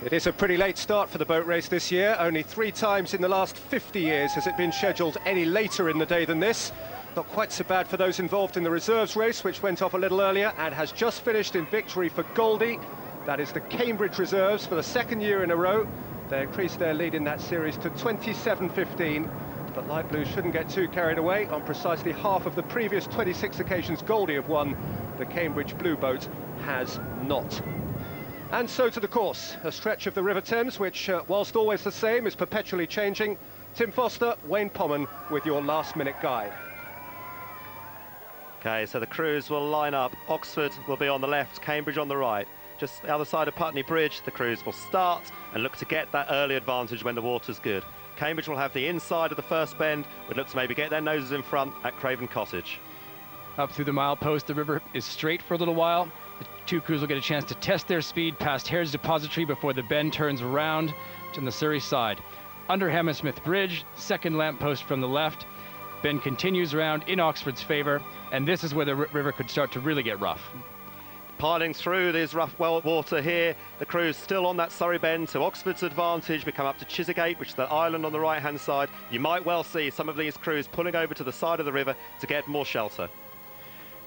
It is a pretty late start for the boat race this year. Only 3 times in the last 50 years has it been scheduled any later in the day than this. Not quite so bad for those involved in the reserves race, which went off a little earlier and has just finished in victory for Goldie. That is the Cambridge reserves for the 2nd year in a row. They increased their lead in that series to 27-15. But light blue shouldn't get too carried away. On precisely half of the previous 26 occasions Goldie have won, the Cambridge blue boat has not. And so to the course, a stretch of the River Thames, which, whilst always the same, is perpetually changing. Tim Foster, Wayne Pommen with your last-minute guide. OK, so the crews will line up. Oxford will be on the left, Cambridge on the right. Just the other side of Putney Bridge, the crews will start and look to get that early advantage when the water's good. Cambridge will have the inside of the first bend, would look to maybe get their noses in front at Craven Cottage. Up through the milepost, the river is straight for a little while. The 2 crews will get a chance to test their speed past Hare's Depository before the bend turns around to the Surrey side. Under Hammersmith Bridge, 2nd lamppost from the left. Bend continues around in Oxford's favour, and this is where the river could start to really get rough. Piling through this rough water here, the crews still on that Surrey bend, so Oxford's advantage. We come up to Chiswick, which is the island on the right-hand side. You might well see some of these crews pulling over to the side of the river to get more shelter.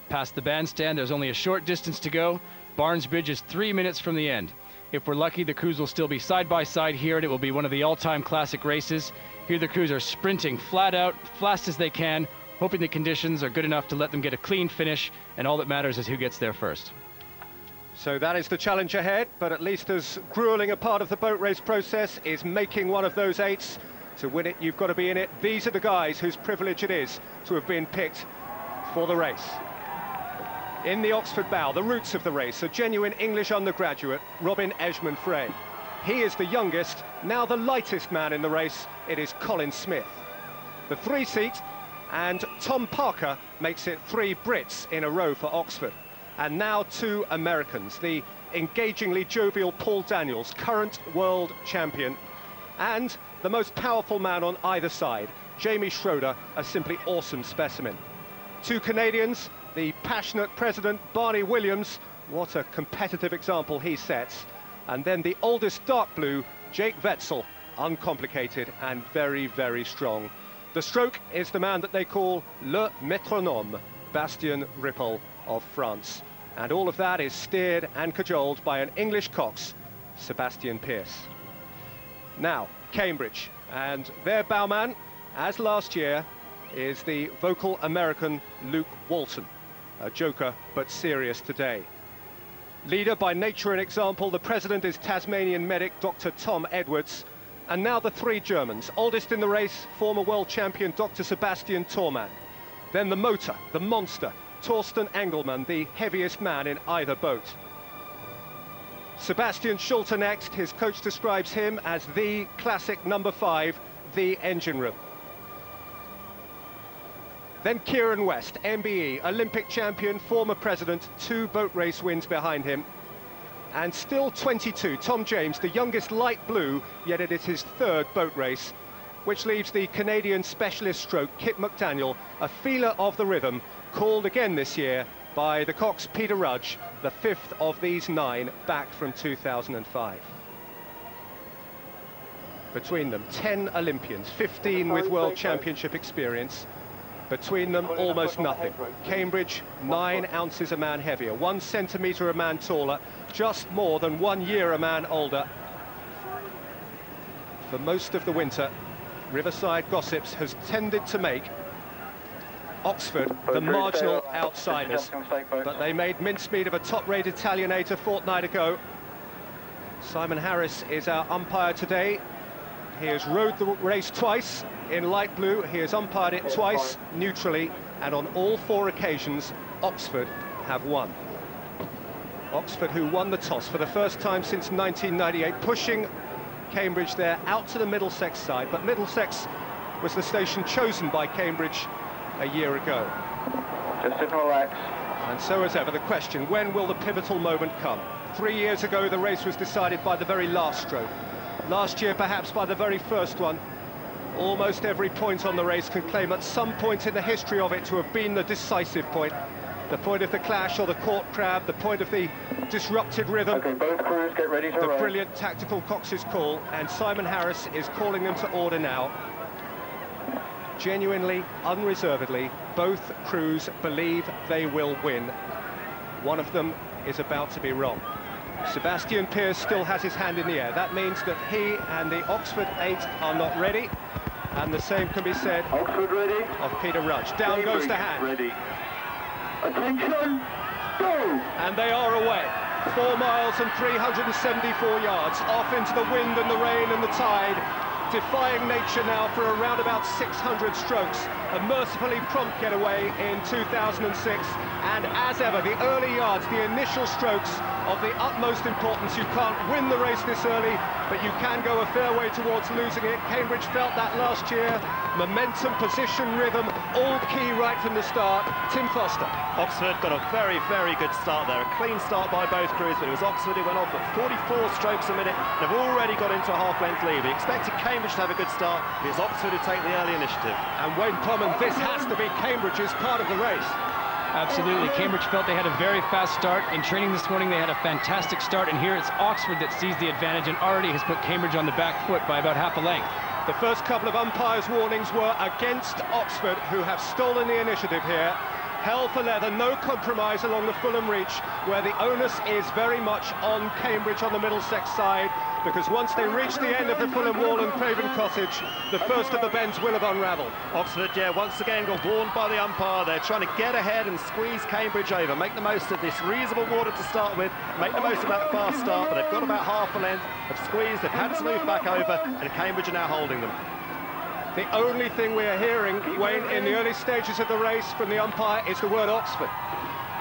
Past the bandstand, there's only a short distance to go. Barnes Bridge is 3 minutes from the end. If we're lucky, the crews will still be side by side here, and it will be one of the all-time classic races. Here the crews are sprinting flat out, fast as they can, hoping the conditions are good enough to let them get a clean finish, and all that matters is who gets there first. So that is the challenge ahead, but at least as grueling a part of the boat race process is making one of those 8s. To win it, you've got to be in it. These are the guys whose privilege it is to have been picked for the race. In the Oxford bow, the roots of the race, a genuine English undergraduate, Robin Edgman-Frey. He is the youngest, now the lightest man in the race. It is Colin Smith. The 3-seat, and Tom Parker makes it 3 Brits in a row for Oxford. And now 2 Americans, the engagingly jovial Paul Daniels, current world champion, and the most powerful man on either side, Jamie Schroeder, a simply awesome specimen. 2 Canadians, the passionate president, Barney Williams, what a competitive example he sets. And then the oldest dark blue, Jake Wetzel, uncomplicated and very, very strong. The stroke is the man that they call Le Métronome, Bastien Rippel of France. And all of that is steered and cajoled by an English cox, Sebastian Pearce. Now, Cambridge, and their bowman, as last year, is the vocal American Luke Walton, a joker but serious today. Leader by nature and example, the president is Tasmanian medic Dr. Tom Edwards. And now the 3 Germans, oldest in the race, former world champion Dr. Sebastian Thormann. Then the motor, the monster, Torsten Engelmann, the heaviest man in either boat. Sebastian Schulte next. His coach describes him as the classic number 5, the engine room. Then Kieran West, MBE, Olympic champion, former president, 2 boat race wins behind him. And still 22, Tom James, the youngest light blue, yet it is his 3rd boat race, which leaves the Canadian specialist stroke, Kit McDaniel, a feeler of the rhythm, called again this year by the cox Peter Rudge, the 5th of these 9 back from 2005. Between them, 10 Olympians, 15 with World Championship experience. Between them, almost nothing. Cambridge, 9 ounces a man heavier, 1 centimetre a man taller, just more than 1 year a man older. For most of the winter, Riverside Gossips has tended to make Oxford the marginal outsiders, but they made mincemeat of a top-rate Italianate a fortnight ago. Simon Harris is our umpire today. He has rowed the race twice in light blue. He has umpired it twice neutrally, and on all 4 occasions, Oxford have won. Oxford, who won the toss for the first time since 1998, pushing Cambridge there out to the Middlesex side, but Middlesex was the station chosen by Cambridge a year ago. Just sit and relax. And so as ever, the question, when will the pivotal moment come? 3 years ago, the race was decided by the very last stroke. Last year, perhaps by the very first one. Almost every point on the race can claim at some point in the history of it to have been the decisive point. the point of the clash or the court crab, the point of the disrupted rhythm. Okay, both crews get ready to The roll. brilliant tactical Cox's call, and Simon Harris is calling them to order now. Genuinely, unreservedly, both crews believe they will win. One of them is about to be wrong. Sebastian Pearce still has his hand in the air. That means that he and the Oxford 8 are not ready, and the same can be said Oxford ready. of Peter Rudge. Down goes the hand. Ready. Attention, go! And they are away. 4 miles and 374 yards, off into the wind and the rain and the tide, defying nature now for around about 600 strokes. A mercifully prompt getaway in 2006, and as ever, the early yards, the initial strokes of the utmost importance. You can't win the race this early, but you can go a fair way towards losing it. Cambridge felt that last year. Momentum, position, rhythm, all key right from the start. Tim Foster. Oxford got a very, very good start there. A clean start by both crews, but it was Oxford who went off at 44 strokes a minute. They've already got into a half-length lead. We expected Cambridge to have a good start, but it's Oxford who take the early initiative. And Wayne Plumman, this has to be Cambridge's part of the race. Absolutely. Cambridge felt they had a very fast start. In training this morning, they had a fantastic start, and here it's Oxford that sees the advantage and already has put Cambridge on the back foot by about half a length. The first couple of umpires' warnings were against Oxford, who have stolen the initiative here. Hell for leather, no compromise along the Fulham Reach, where the onus is very much on Cambridge on the Middlesex side, because once they reach the end of the Fulham Wall and Craven Cottage, the first of the bends will have unravelled. Oxford, yeah, once again got warned by the umpire. They're trying to get ahead and squeeze Cambridge over, make the most of this reasonable water to start with, make the most of that fast start, but they've got about half a length of squeeze. They've had to move back over, and Cambridge are now holding them. The only thing we are hearing, Wayne, in the early stages of the race from the umpire is the word Oxford.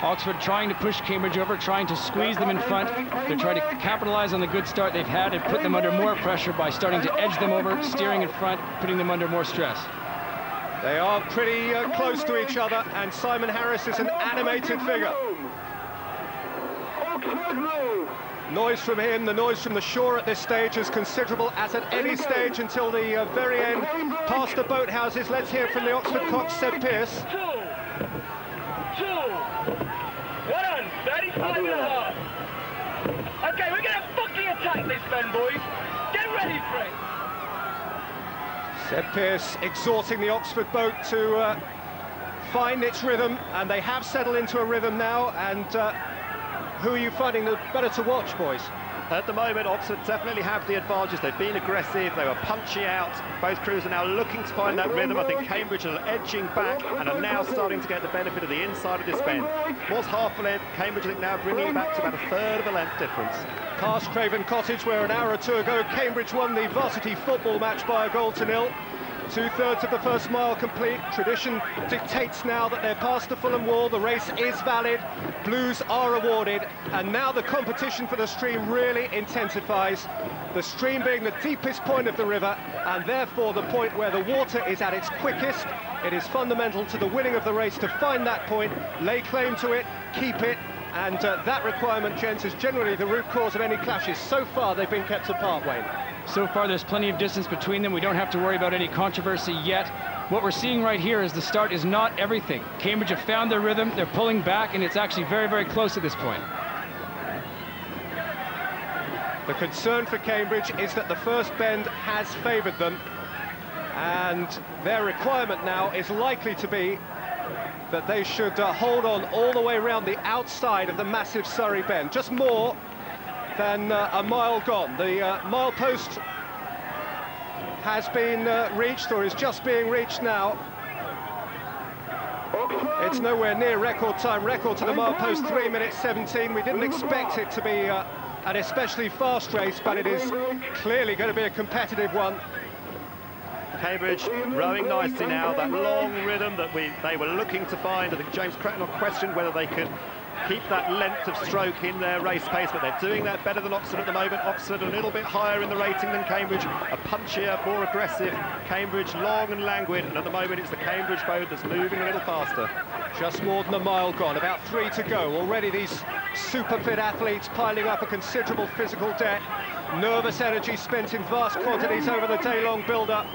Oxford trying to push Cambridge over, trying to squeeze them in front. They're trying to capitalize on the good start they've had and put them under more pressure by starting to edge them over, steering in front, putting them under more stress. They are pretty close to each other, and Simon Harris is an animated figure. Noise from him, the noise from the shore at this stage is considerable, as at any stage until the very end. Past the boathouses, let's hear from the Oxford Cox, Seb Pearce. 2, 1, steady, 5.5. Okay, we're gonna fucking attack this bend, boys. Get ready for it. Seb Pearce exhorting the Oxford boat to find its rhythm, and they have settled into a rhythm now. And who are you finding the better to watch, boys? At the moment, Oxford definitely have the advantage. They've been aggressive, they were punchy out. Both crews are now looking to find that rhythm. I think Cambridge are edging back and are now starting to get the benefit of the inside of this bend. Was half a length, Cambridge I think now bringing it back to about a third of a length difference. Past Craven Cottage, where an hour or two ago Cambridge won the varsity football match by 1-0. 2/3 of the first mile complete. Tradition dictates now that they're past the Fulham Wall. The race is valid. Blues are awarded. And now the competition for the stream really intensifies. The stream being the deepest point of the river, and therefore the point where the water is at its quickest. It is fundamental to the winning of the race to find that point, lay claim to it, keep it. And that requirement, gents, is generally the root cause of any clashes. So far, they've been kept apart, Wayne. So far, there's plenty of distance between them. We don't have to worry about any controversy yet. What we're seeing right here is the start is not everything. Cambridge have found their rhythm, they're pulling back, and it's actually very, very close at this point. The concern for Cambridge is that the first bend has favoured them, and their requirement now is likely to be that they should hold on all the way around the outside of the massive Surrey bend, just more than a mile gone. The milepost has been reached, or is just being reached now. It's nowhere near record time. Record to the milepost, 3 minutes 17. We didn't expect it to be an especially fast race, but it is clearly going to be a competitive one. Cambridge rowing nicely now, that long rhythm that they were looking to find. I think James Cracknell questioned whether they could keep that length of stroke in their race pace, but they're doing that better than Oxford at the moment. Oxford a little bit higher in the rating than Cambridge, a punchier, more aggressive. Cambridge long and languid, and at the moment it's the Cambridge boat that's moving a little faster. Just more than a mile gone, about 3 to go. Already these super fit athletes piling up a considerable physical debt. Nervous energy spent in vast quantities over the day-long build-up.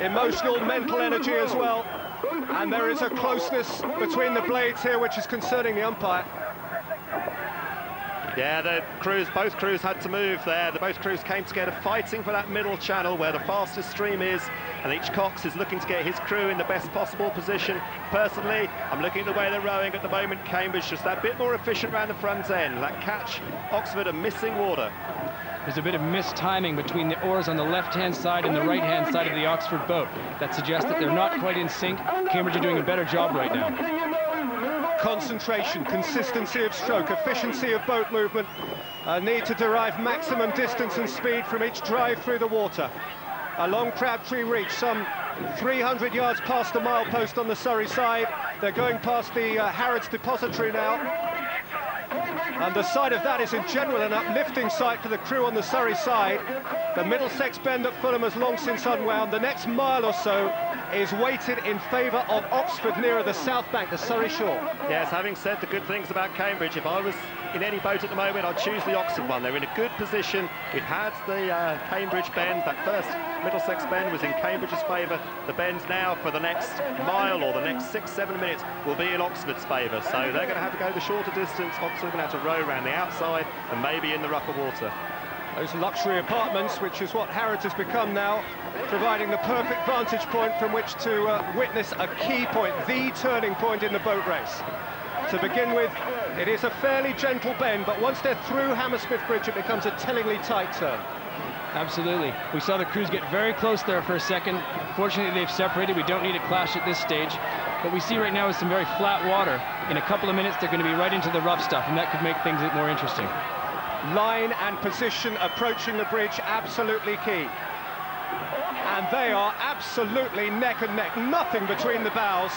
Emotional, mental energy as well. And there is a closeness between the blades here which is concerning the umpire. Yeah, both crews had to move there. Both crews came together fighting for that middle channel where the fastest stream is, and each cox is looking to get his crew in the best possible position. Personally, I'm looking at the way they're rowing at the moment. Cambridge just that bit more efficient around the front end. That catch, Oxford are missing water. There's a bit of mistiming between the oars on the left-hand side and the right-hand side of the Oxford boat. That suggests that they're not quite in sync. Cambridge are doing a better job right now. Concentration, consistency of stroke, efficiency of boat movement, need to derive maximum distance and speed from each drive through the water. Along Crabtree Reach, some 300 yards past the milepost on the Surrey side. They're going past the Harrods Depository now. And the side of that is in general an uplifting sight for the crew on the Surrey side. The Middlesex bend at Fulham has long since unwound. The next mile or so is weighted in favour of Oxford nearer the south bank, the Surrey shore. Yes, having said the good things about Cambridge, if I was in any boat at the moment, I'd choose the Oxford one. They're in a good position. We've had the Cambridge bend. That first Middlesex bend was in Cambridge's favour. The bend now for the next mile or the next 6-7 minutes will be in Oxford's favour. So they're going to have to go the shorter distance. Oxford are going to have to row around the outside and maybe in the rougher water. Those luxury apartments, which is what Harrods has become now, providing the perfect vantage point from which to witness a key point, the turning point in the boat race. To begin with, it is a fairly gentle bend, but once they're through Hammersmith Bridge, it becomes a tellingly tight turn. Absolutely. We saw the crews get very close there for a second. Fortunately, they've separated. We don't need a clash at this stage. What we see right now is some very flat water. In a couple of minutes, they're going to be right into the rough stuff, and that could make things more interesting. Line and position approaching the bridge, absolutely key. And they are absolutely neck and neck, nothing between the bows.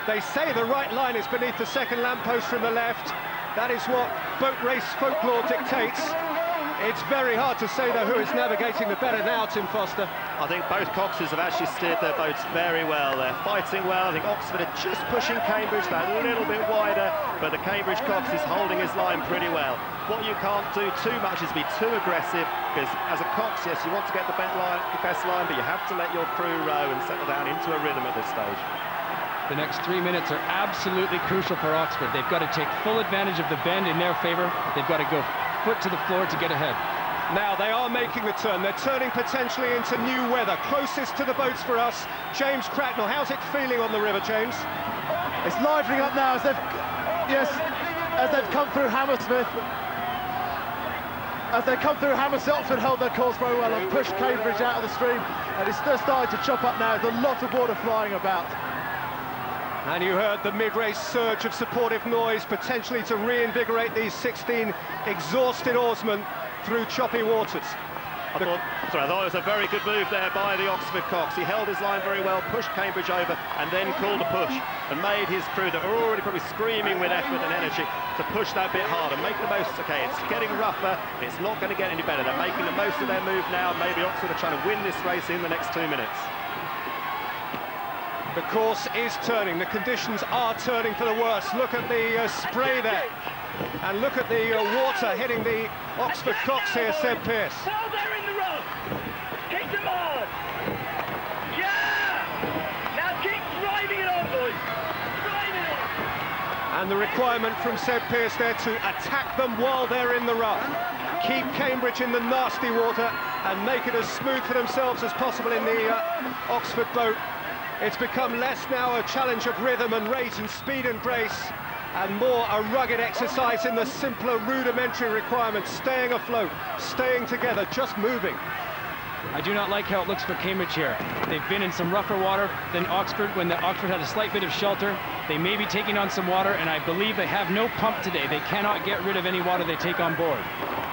They say the right line is beneath the second lamppost from the left. That is what boat race folklore dictates. It's very hard to say, though, who is navigating the better now, Tim Foster. I think both coxes have actually steered their boats very well. They're fighting well. I think Oxford are just pushing Cambridge that little bit wider, but the Cambridge cox is holding his line pretty well. What you can't do too much is be too aggressive, because as a cox, yes, you want to get the best line, but you have to let your crew row and settle down into a rhythm at this stage. The next 3 minutes are absolutely crucial for Oxford. They've got to take full advantage of the bend in their favour. They've got to go foot to the floor to get ahead. Now they are making the turn. They're turning potentially into new weather. Closest to the boats for us, James Cracknell. How's it feeling on the river, James? It's livening up now as they've come through Hammersmith. As they come through Hammersmith, Oxford held their course very well and pushed Cambridge out of the stream, and it's just starting to chop up now. There's a lot of water flying about. And you heard the mid-race surge of supportive noise, potentially to reinvigorate these 16 exhausted oarsmen through choppy waters. I thought it was a very good move there by the Oxford cox. He held his line very well, pushed Cambridge over, and then called a push and made his crew that are already probably screaming with effort and energy to push that bit harder, make the most. Okay, it's getting rougher, it's not going to get any better. They're making the most of their move now. Maybe Oxford are trying to win this race in the next 2 minutes. The course is turning, the conditions are turning for the worse. Look at the spray there, and look at the water hitting the Oxford cox here, Seb Pearce. Hold there in the rock! Kick them hard! Yeah! Now keep driving it on, boys! Drive it on! And the requirement from Seb Pearce there to attack them while they're in the rough. Keep Cambridge in the nasty water and make it as smooth for themselves as possible in the Oxford boat. It's become less now a challenge of rhythm and rate and speed and grace, and more a rugged exercise in the simpler, rudimentary requirements, staying afloat, staying together, just moving. I do not like how it looks for Cambridge here. They've been in some rougher water than Oxford. When the Oxford had a slight bit of shelter, they may be taking on some water, and I believe they have no pump today. They cannot get rid of any water they take on board.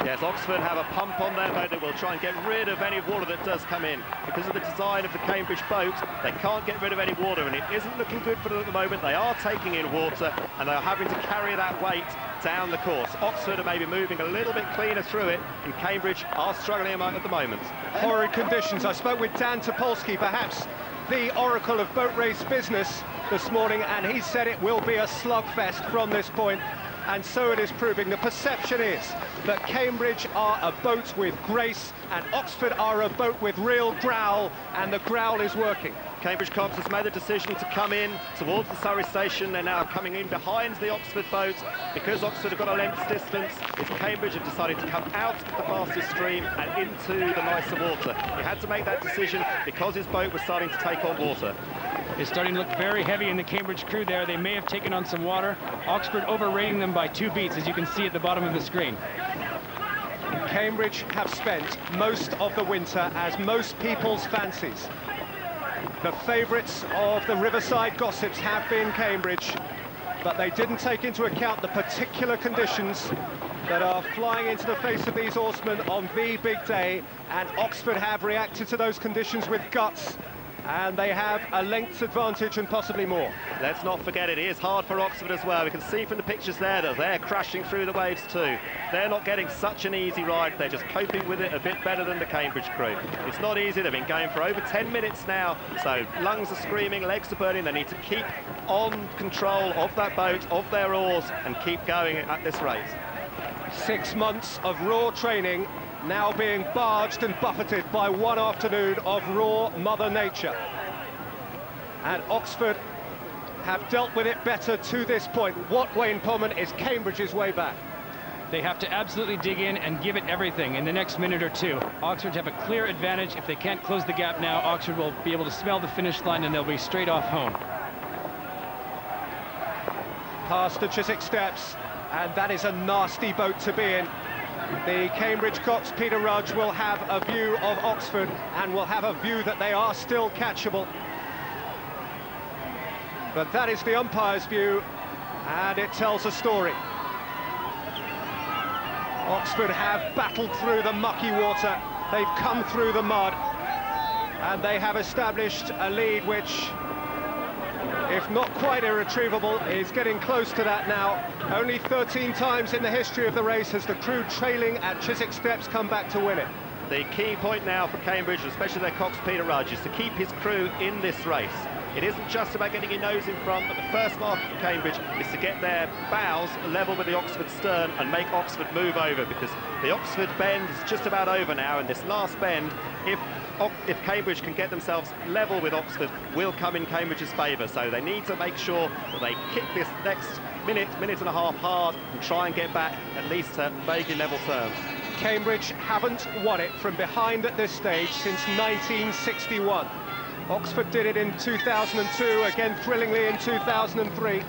Yes, Oxford have a pump on their boat that will try and get rid of any water that does come in. Because of the design of the Cambridge boat, they can't get rid of any water, and it isn't looking good for them at the moment. They are taking in water, and they are having to carry that weight down the course. Oxford are maybe moving a little bit cleaner through it, and Cambridge are struggling at the moment. Horrid conditions. I spoke with Dan Topolsky, perhaps the oracle of boat race business this morning, and he said it will be a slugfest from this point. And so it is proving. The perception is that Cambridge are a boat with grace and Oxford are a boat with real growl, and the growl is working. Cambridge Cox has made the decision to come in towards the Surrey station. They're now coming in behind the Oxford boat. Because Oxford have got a length distance, it's Cambridge have decided to come out of the fastest stream and into the nicer water. He had to make that decision because his boat was starting to take on water. It's starting to look very heavy in the Cambridge crew there. They may have taken on some water. Oxford overrating them by 2 beats, as you can see at the bottom of the screen. Cambridge have spent most of the winter as most people's fancies. The favourites of the Riverside gossips have been Cambridge, but they didn't take into account the particular conditions that are flying into the face of these horsemen on the big day, and Oxford have reacted to those conditions with guts, and they have a length advantage and possibly more. Let's not forget it is hard for Oxford as well. We can see from the pictures there that they're crashing through the waves too. They're not getting such an easy ride. They're just coping with it a bit better than the Cambridge crew. It's not easy. They've been going for over 10 minutes now, so lungs are screaming, legs are burning. They need to keep on control of that boat, of their oars, and keep going at this race. 6 months of raw training now being barged and buffeted by one afternoon of raw Mother Nature. And Oxford have dealt with it better to this point. What, Wayne Pullman, is Cambridge's way back? They have to absolutely dig in and give it everything in the next minute or two. Oxford have a clear advantage. If they can't close the gap now, Oxford will be able to smell the finish line and they'll be straight off home. Past the Chiswick steps, and that is a nasty boat to be in. The Cambridge Cox Peter Rudge will have a view of Oxford and will have a view that they are still catchable. But that is the umpire's view, and it tells a story. Oxford have battled through the mucky water, they've come through the mud, and they have established a lead which, if not quite irretrievable, is getting close to that now. Only 13 times in the history of the race has the crew trailing at Chiswick steps come back to win it. The key point now for Cambridge, especially their Cox Peter Rudge, is to keep his crew in this race. It isn't just about getting your nose in front, but the first mark for Cambridge is to get their bows level with the Oxford stern and make Oxford move over, because the Oxford bend is just about over now, and this last bend, if Cambridge can get themselves level with Oxford, will come in Cambridge's favour. So they need to make sure that they kick this next minute and a half hard and try and get back at least to vaguely level terms. Cambridge haven't won it from behind at this stage since 1961. Oxford did it in 2002, again thrillingly in 2003.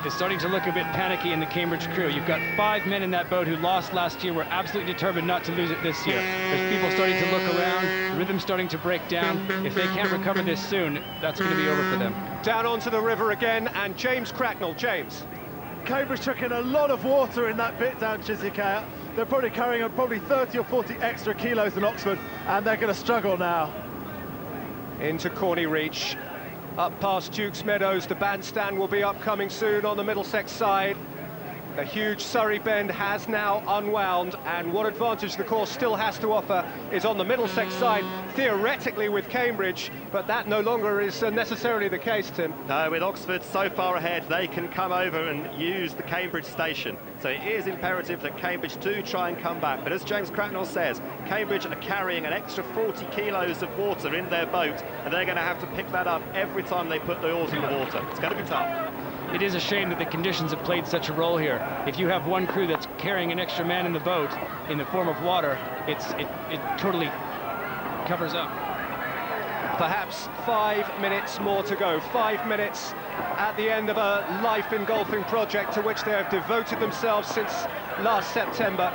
It's starting to look a bit panicky in the Cambridge crew. You've got 5 men in that boat who lost last year, were absolutely determined not to lose it this year. There's people starting to look around, rhythm starting to break down. If they can't recover this soon, that's going to be over for them. Down onto the river again, and James Cracknell. James. Cambridge took in a lot of water in that bit down Chiswick. They're probably carrying probably 30 or 40 extra kilos than Oxford, and they're going to struggle now. Into Corney Reach, up past Duke's Meadows. The bandstand will be upcoming soon on the Middlesex side. The huge Surrey bend has now unwound, and what advantage the course still has to offer is on the Middlesex side, theoretically with Cambridge, but that no longer is necessarily the case, Tim. No, with Oxford so far ahead, they can come over and use the Cambridge station. So it is imperative that Cambridge do try and come back. But as James Cracknell says, Cambridge are carrying an extra 40 kilos of water in their boat, and they're going to have to pick that up every time they put the oars in the water. It's going to be tough. It is a shame that the conditions have played such a role here. If you have one crew that's carrying an extra man in the boat in the form of water, it totally covers up. Perhaps 5 minutes more to go. 5 minutes at the end of a life engulfing project to which they have devoted themselves since last September.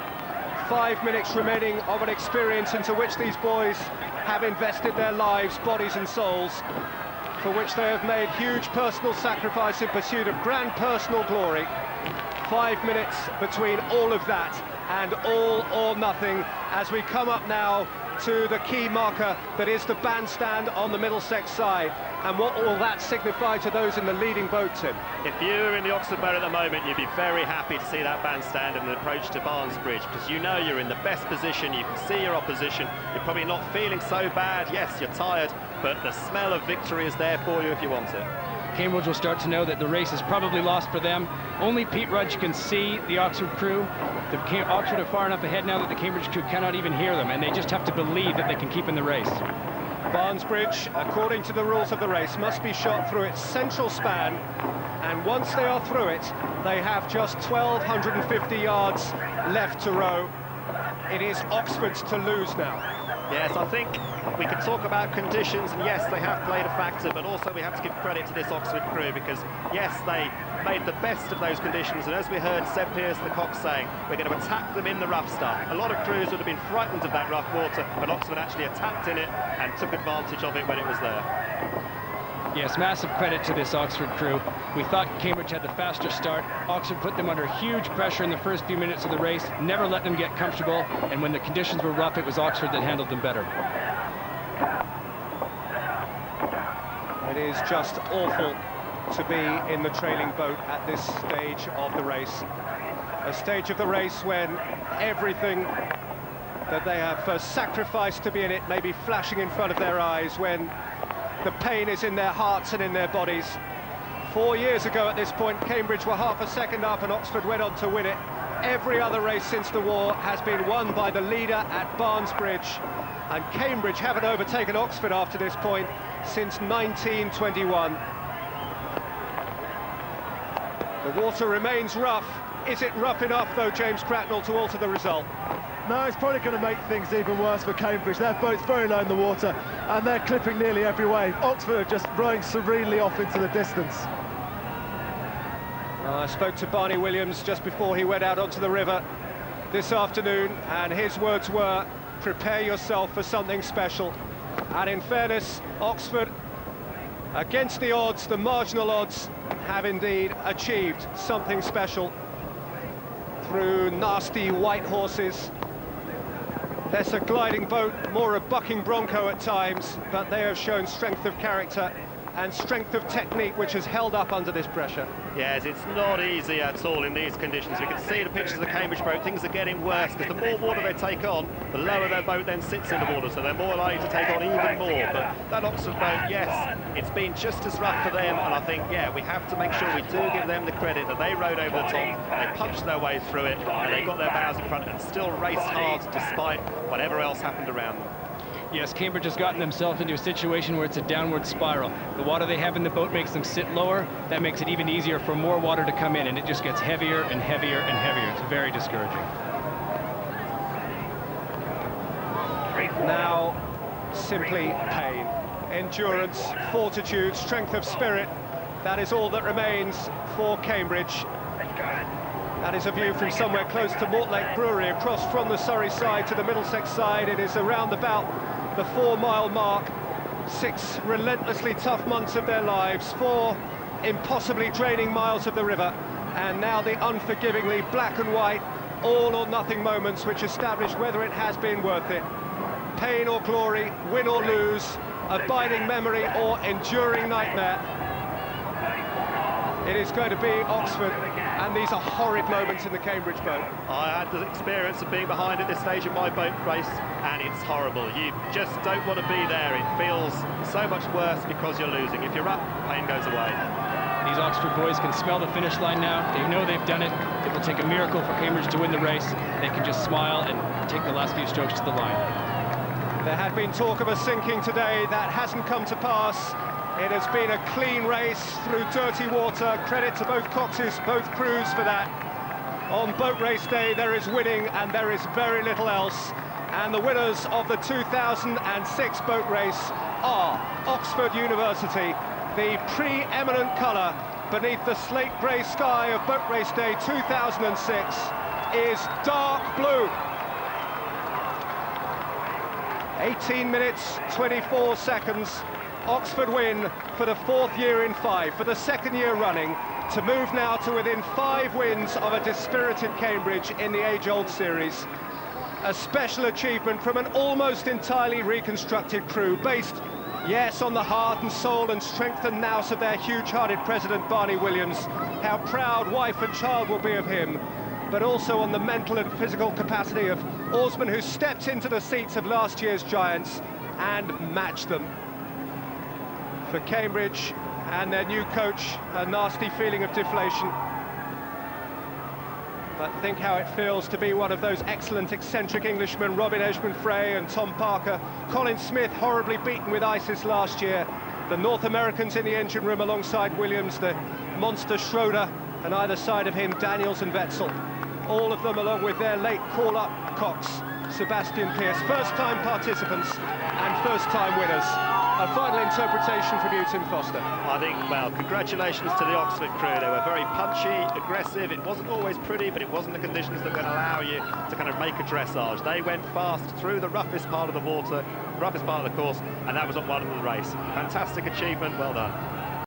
5 minutes remaining of an experience into which these boys have invested their lives, bodies and souls, for which they have made huge personal sacrifice in pursuit of grand personal glory. 5 minutes between all of that and all or nothing as we come up now to the key marker that is the bandstand on the Middlesex side. And what will that signify to those in the leading boat, Tim? If you're in the Oxford boat at the moment, you'd be very happy to see that bandstand and the approach to Barnes Bridge, because you know you're in the best position, you can see your opposition, you're probably not feeling so bad. Yes, you're tired, but the smell of victory is there for you if you want it. Cambridge will start to know that the race is probably lost for them. Only Pete Rudge can see the Oxford crew. The Oxford are far enough ahead now that the Cambridge crew cannot even hear them, and they just have to believe that they can keep in the race. Barnesbridge, according to the rules of the race, must be shot through its central span, and once they are through it, they have just 1,250 yards left to row. It is Oxford's to lose now. Yes, I think we could talk about conditions, and yes, they have played a factor, but also we have to give credit to this Oxford crew, because yes, they made the best of those conditions, and as we heard Seb Pearce, the cock, saying, we're going to attack them in the rough stuff. A lot of crews would have been frightened of that rough water, but Oxford actually attacked in it and took advantage of it when it was there. Yes, massive credit to this Oxford crew. We thought Cambridge had the faster start. Oxford put them under huge pressure in the first few minutes of the race, never let them get comfortable, and when the conditions were rough, it was Oxford that handled them better. It is just awful to be in the trailing boat at this stage of the race. A stage of the race when everything that they have sacrificed to be in it may be flashing in front of their eyes, when the pain is in their hearts and in their bodies. 4 years ago at this point, Cambridge were half a second up and Oxford went on to win it. Every other race since the war has been won by the leader at Barnesbridge, and Cambridge haven't overtaken Oxford after this point since 1921. The water remains rough. Is it rough enough, though, James Cracknell, to alter the result? No, it's probably going to make things even worse for Cambridge. Their boat's very low in the water, and they're clipping nearly every wave. Oxford are just rowing serenely off into the distance. I spoke to Barney Williams just before he went out onto the river this afternoon, and his words were, prepare yourself for something special. And in fairness, Oxford, against the odds, the marginal odds, have indeed achieved something special through nasty white horses. Less a gliding boat, more a bucking bronco at times, but they have shown strength of character and strength of technique, which has held up under this pressure. Yes, it's not easy at all in these conditions. We can see the pictures of the Cambridge boat. Things are getting worse, because the more water they take on, the lower their boat then sits in the water, so they're more likely to take on even more. But that Oxford boat, yes, it's been just as rough for them, and I think, yeah, we have to make sure we do give them the credit that they rode over the top, they punched their way through it, and they got their bows in front and still raced hard despite whatever else happened around them. Yes, Cambridge has gotten themselves into a situation where it's a downward spiral. The water they have in the boat makes them sit lower. That makes it even easier for more water to come in, and it just gets heavier and heavier and heavier. It's very discouraging. Now, simply pain. Endurance, fortitude, strength of spirit. That is all that remains for Cambridge. That is a view from somewhere close to Mortlake Brewery, across from the Surrey side to the Middlesex side. It is around about the 4-mile mark. 6 relentlessly tough months of their lives, 4 impossibly draining miles of the river, and now the unforgivingly black and white, all or nothing moments which establish whether it has been worth it. Pain or glory, win or lose, abiding memory or enduring nightmare. It is going to be Oxford, and these are horrid moments in the Cambridge boat. I had the experience of being behind at this stage of my boat race, and it's horrible. You just don't want to be there. It feels so much worse because you're losing. If you're up, pain goes away. These Oxford boys can smell the finish line now. They know they've done it. It will take a miracle for Cambridge to win the race. They can just smile and take the last few strokes to the line. There had been talk of a sinking today. That hasn't come to pass. It has been a clean race through dirty water. Credit to both coxes, both crews for that. On boat race day, there is winning and there is very little else. And the winners of the 2006 boat race are Oxford University. The pre-eminent colour beneath the slate grey sky of boat race day 2006 is dark blue. 18 minutes, 24 seconds. Oxford win for the 4th year in 5, for the 2nd year running, to move now to within 5 wins of a dispirited Cambridge in the age-old series. A special achievement from an almost entirely reconstructed crew, based, yes, on the heart and soul and strength and nous of their huge-hearted president, Barney Williams. How proud wife and child will be of him, but also on the mental and physical capacity of oarsmen who stepped into the seats of last year's giants and matched them. For Cambridge and their new coach, a nasty feeling of deflation. But think how it feels to be one of those excellent eccentric Englishmen, Robin Edgman-Frey and Tom Parker. Colin Smith horribly beaten with ISIS last year. The North Americans in the engine room alongside Williams, the monster Schroeder, and either side of him, Daniels and Wetzel. All of them along with their late call-up Cox, Sebastian Pearce. First-time participants and first-time winners. A final interpretation from you, Tim Foster. I think, well, congratulations to the Oxford crew. They were very punchy, aggressive. It wasn't always pretty, but it wasn't the conditions that were going to allow you to kind of make a dressage. They went fast through the roughest part of the water, roughest part of the course, and that was what won the race. Fantastic achievement, well done.